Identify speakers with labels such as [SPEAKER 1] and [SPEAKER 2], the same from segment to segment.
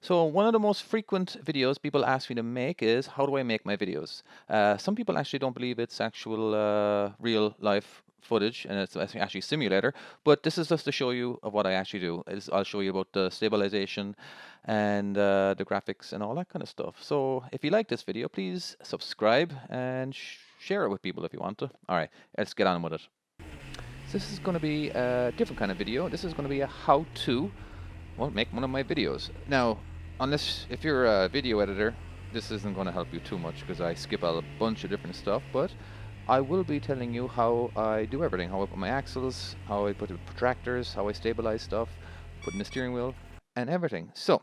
[SPEAKER 1] So one of the most frequent videos people ask me to make is how do I make my videos? Some people actually don't believe it's actual real life footage and it's actually simulator, but this is just to show you of what I actually do. I'll show you about the stabilization and the graphics and all that kind of stuff. So if you like this video, please subscribe and share it with people if you want to. All right, let's get on with it. So this is going to be a different kind of video. This is going to be a how-to make one of my videos. Now, unless if you're a video editor, this isn't going to help you too much because I skip a bunch of different stuff, but I will be telling you how I do everything, how I put my axles, how I put the protractors, how I stabilize stuff, put in the steering wheel, and everything. So,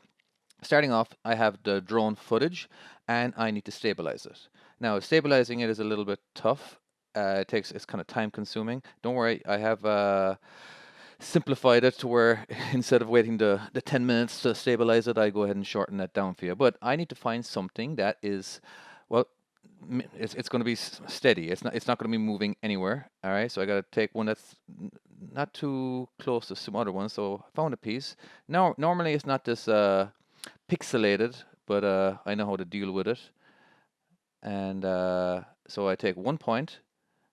[SPEAKER 1] starting off, I have the drone footage, and I need to stabilize it. Now, stabilizing it is a little bit tough. It's kind of time consuming. Don't worry, I have simplified it to where instead of waiting the 10 minutes to stabilize it, I go ahead and shorten that down for you. But I need to find something that is, well, it's going to be steady. It's not going to be moving anywhere. All right, so I got to take one that's not too close to some other ones. So I found a piece. Now, normally it's not this pixelated, but I know how to deal with it. And so I take 1 point.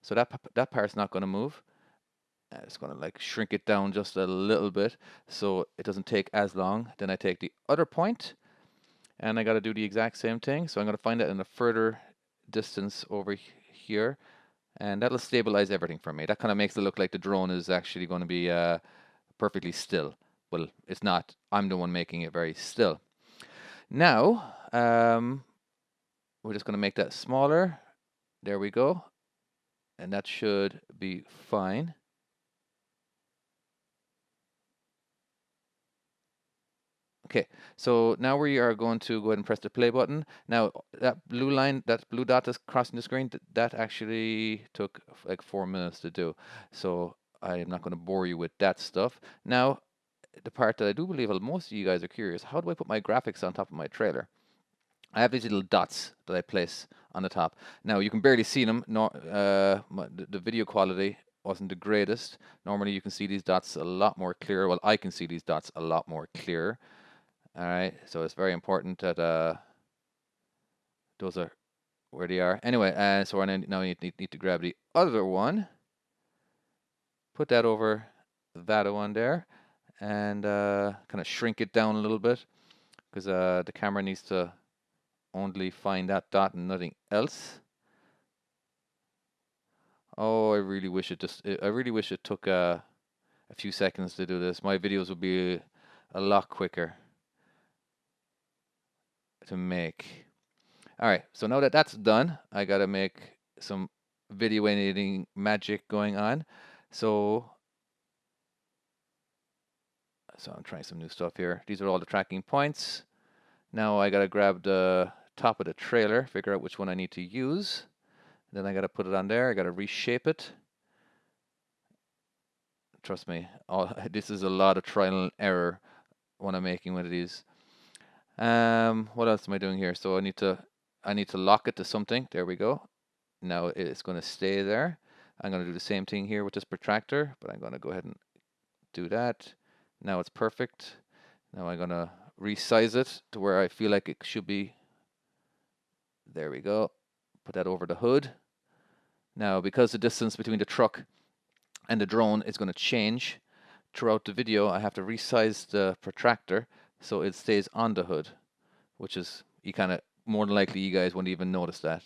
[SPEAKER 1] So that part's not going to move. It's going to like shrink it down just a little bit so it doesn't take as long. Then I take the other point and I got to do the exact same thing. So I'm going to find that in a further distance over here and that'll stabilize everything for me. That kind of makes it look like the drone is actually going to be perfectly still. Well, it's not. I'm the one making it very still. Now, we're just going to make that smaller. There we go. And that should be fine. Okay, so now we are going to go ahead and press the play button. Now that blue line, that blue dot is crossing the screen, that actually took like 4 minutes to do. So I am not going to bore you with that stuff. Now, the part that I do believe most of you guys are curious, how do I put my graphics on top of my trailer? I have these little dots that I place on the top. Now you can barely see them. No, the video quality wasn't the greatest. Normally you can see these dots a lot more clear. Well, I can see these dots a lot more clear. All right, so it's very important that those are where they are. Anyway, so I now need to grab the other one, put that over that one there, and kind of shrink it down a little bit because the camera needs to only find that dot and nothing else. Oh, I really wish it took a few seconds to do this. My videos would be a lot quicker to make. All right, so now that that's done, I gotta make some video editing magic going on. So I'm trying some new stuff here. These are all the tracking points. Now I gotta grab the top of the trailer, figure out which one I need to use. Then I gotta put it on there. I gotta reshape it. Trust me, this is a lot of trial and error when I'm making one of these. What else am I doing here? So I need to lock it to something. There we go. Now it's going to stay there. I'm going to do the same thing here with this protractor, but I'm going to go ahead and do that. Now it's perfect. Now I'm going to resize it to where I feel like it should be. There we go. Put that over the hood. Now, because the distance between the truck and the drone is going to change throughout the video, I have to resize the protractor so it stays on the hood, which is more than likely you guys wouldn't even notice that.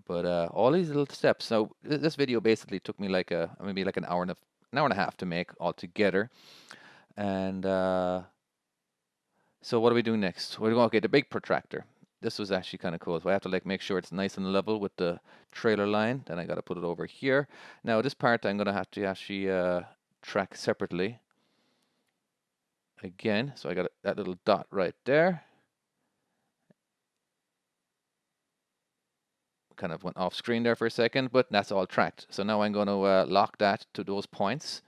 [SPEAKER 1] But all these little steps. So this video basically took me like maybe like an hour and a half to make altogether. And so what are we doing next? We're going, okay, the big protractor. This was actually kind of cool. So I have to like make sure it's nice and level with the trailer line. Then I got to put it over here. Now this part I'm going to have to actually track separately. Again, so I got that little dot right there. Kind of went off screen there for a second, but that's all tracked. So now I'm going to lock that to those points.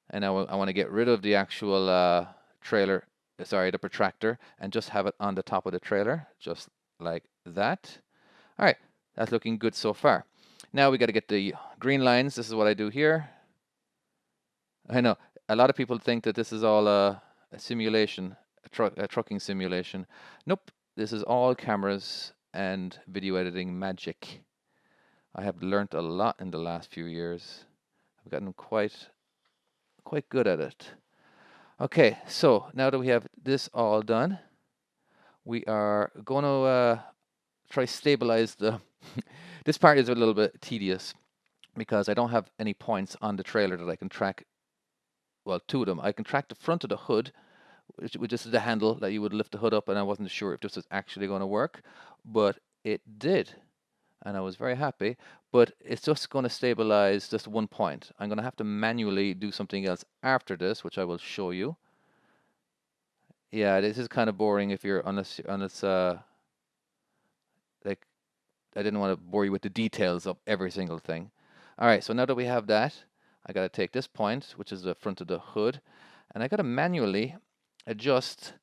[SPEAKER 1] And now I want to get rid of the actual the protractor, and just have it on the top of the trailer, just like that. All right, that's looking good so far. Now we got to get the green lines. This is what I do here. I know a lot of people think that this is all a simulation. a trucking simulation. Nope, this is all cameras and video editing magic. I have learnt a lot in the last few years. I've gotten quite good at it. Okay, so now that we have this all done, we are going to try stabilize the. This part is a little bit tedious because I don't have any points on the trailer that I can track. Well, two of them. I can track the front of the hood, which is the handle that you would lift the hood up, and I wasn't sure if this was actually going to work, but it did, and I was very happy. But it's just going to stabilize just one point. I'm going to have to manually do something else after this, which I will show you. Yeah, this is kind of boring if you're unless like I didn't want to bore you with the details of every single thing. All right, so now that we have that, I got to take this point, which is the front of the hood, and I got to manually adjust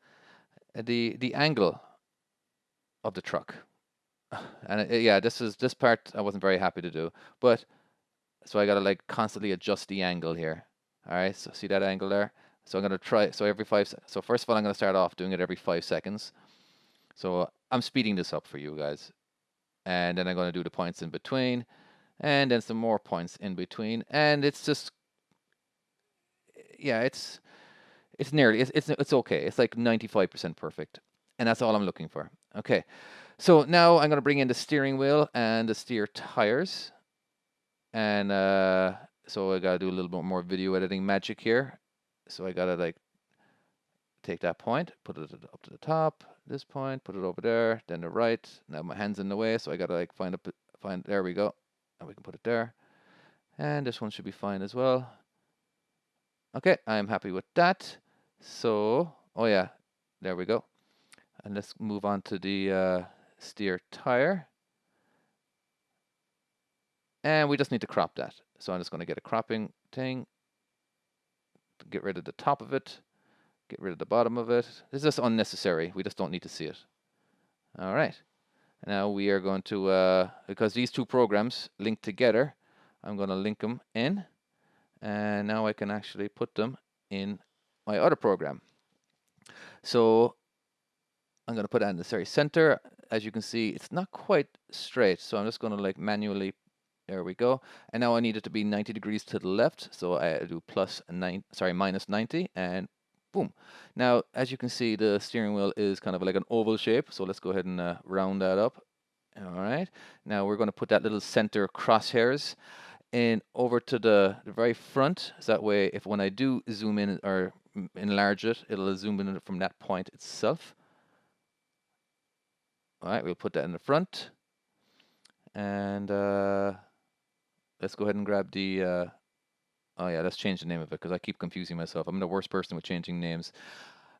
[SPEAKER 1] the angle of the truck. And yeah, this part I wasn't very happy to do, but so I got to like constantly adjust the angle here. All right, so see that angle there? So I'm going to try, so every so first of all, I'm going to start off doing it every 5 seconds. So I'm speeding this up for you guys. And then I'm going to do the points in between, and then some more points in between. And it's just, yeah, it's nearly, it's okay. It's like 95% perfect. And that's all I'm looking for. Okay, so now I'm going to bring in the steering wheel and the steer tires. And so I got to do a little bit more video editing magic here. So I got to like take that point, put it up to the top, this point, put it over there, then the right. Now my hand's in the way, so I got to like find, there we go. And we can put it there. And this one should be fine as well. Okay, I'm happy with that. So, oh yeah, there we go. And let's move on to the steer tire. And we just need to crop that. So I'm just going to get a cropping thing, get rid of the top of it, get rid of the bottom of it. This is just unnecessary. We just don't need to see it. All right. Now we are going to, because these two programs link together, I'm going to link them in. And now I can actually put them in my other program. So I'm going to put that in the very center. As you can see, it's not quite straight. So I'm just going to like manually, there we go. And now I need it to be 90 degrees to the left. So I do minus 90 and boom. Now, as you can see, the steering wheel is kind of like an oval shape. So let's go ahead and round that up. All right. Now we're going to put that little center crosshairs in over to the very front. So that way, if when I do zoom in or enlarge it, it'll zoom in from that point itself. All right, we'll put that in the front. And let's go ahead and grab the, oh yeah, let's change the name of it because I keep confusing myself. I'm the worst person with changing names.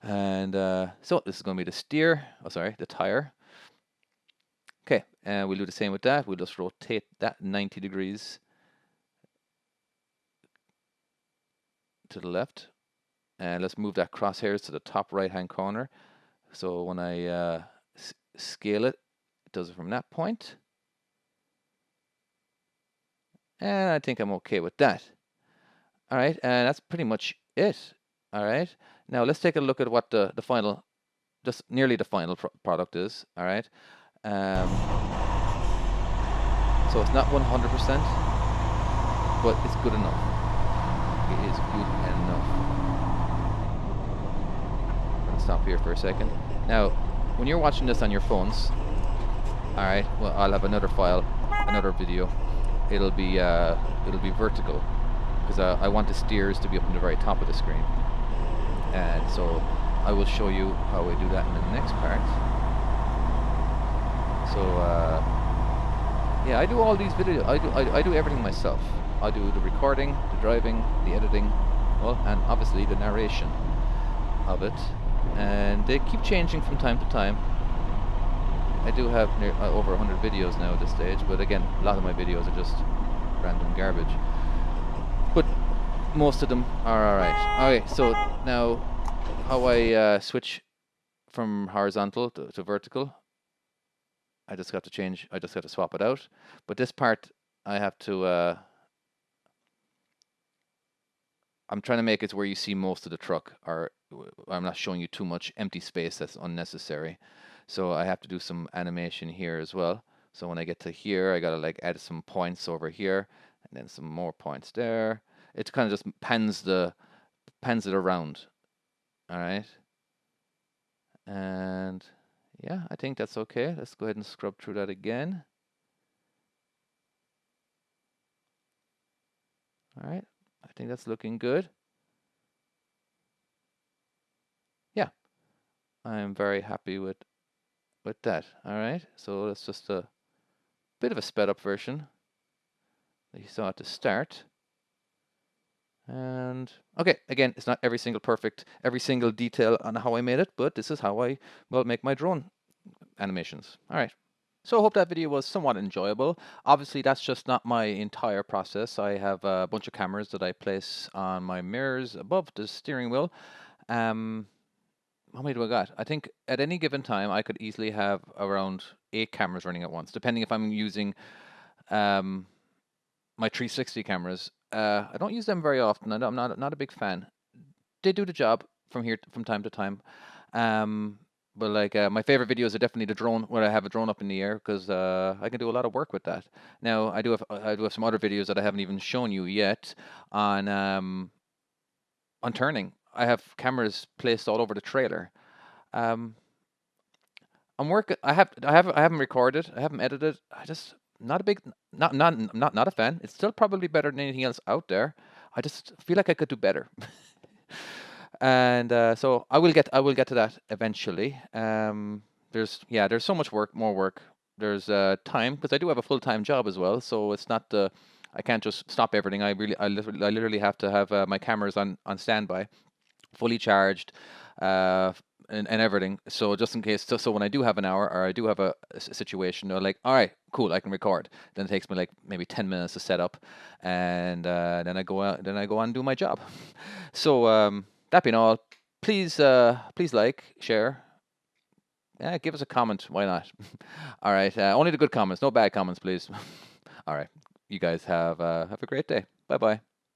[SPEAKER 1] And so this is going to be the steer, the tire. Okay, and we'll do the same with that. We'll just rotate that 90 degrees to the left. And let's move that crosshairs to the top right-hand corner. So when I scale it, it does it from that point. And I think I'm okay with that. All right, and that's pretty much it. All right, now let's take a look at what the final, just nearly the final product is. All right, so it's not 100%, but it's good enough. It is good enough. I'm gonna stop here for a second. Now, when you're watching this on your phones, all right, well, I'll have another file, another video. It'll be vertical because I want the steers to be up in the very top of the screen, and so I will show you how we do that in the next part. So yeah, I do all these videos. I do everything myself. I do the recording, the driving, the editing, well, and obviously the narration of it. And they keep changing from time to time. I do have over 100 videos now at this stage, but again, a lot of my videos are just random garbage. But most of them are alright. Okay, so now how I switch from horizontal to vertical, I just got to swap it out. But this part, I have to, I'm trying to make it where you see most of the truck, or I'm not showing you too much empty space that's unnecessary. So I have to do some animation here as well. So when I get to here, I gotta like add some points over here and then some more points there. It kind of just pans it around. All right. And yeah, I think that's okay. Let's go ahead and scrub through that again. All right. I think that's looking good. Yeah, I'm very happy with that. All right. So that's just a bit of a sped up version that you saw at the start. And okay, again, it's not every single perfect, every single detail on how I made it, but this is how I will make my drone animations. All right. So I hope that video was somewhat enjoyable. Obviously, that's just not my entire process. I have a bunch of cameras that I place on my mirrors above the steering wheel. Um, how many do I got? I think at any given time, I could easily have around 8 cameras running at once, depending if I'm using um, my 360 cameras. I don't use them very often. I'm not a big fan. They do the job from time to time. Um, but like my favorite videos are definitely the drone, where I have a drone up in the air, because I can do a lot of work with that. Now I do have some other videos that I haven't even shown you yet on turning. I have cameras placed all over the trailer. Um, I'm working. I haven't recorded. I haven't edited. I just not a big not a fan. It's still probably better than anything else out there. I just feel like I could do better. And so I will get to that eventually. There's so much work, more work. There's time, because I do have a full-time job as well, so it's not I can't just stop everything. I literally have to have my cameras on standby, fully charged, and everything. So just in case, so when I do have an hour, or I do have a situation, they're like, all right, cool, I can record. Then it takes me like maybe 10 minutes to set up, and then I go out, then I go on and do my job. So that being all, please like, share, yeah, give us a comment. Why not? All right, only the good comments, no bad comments, please. All right, you guys have a great day. Bye bye.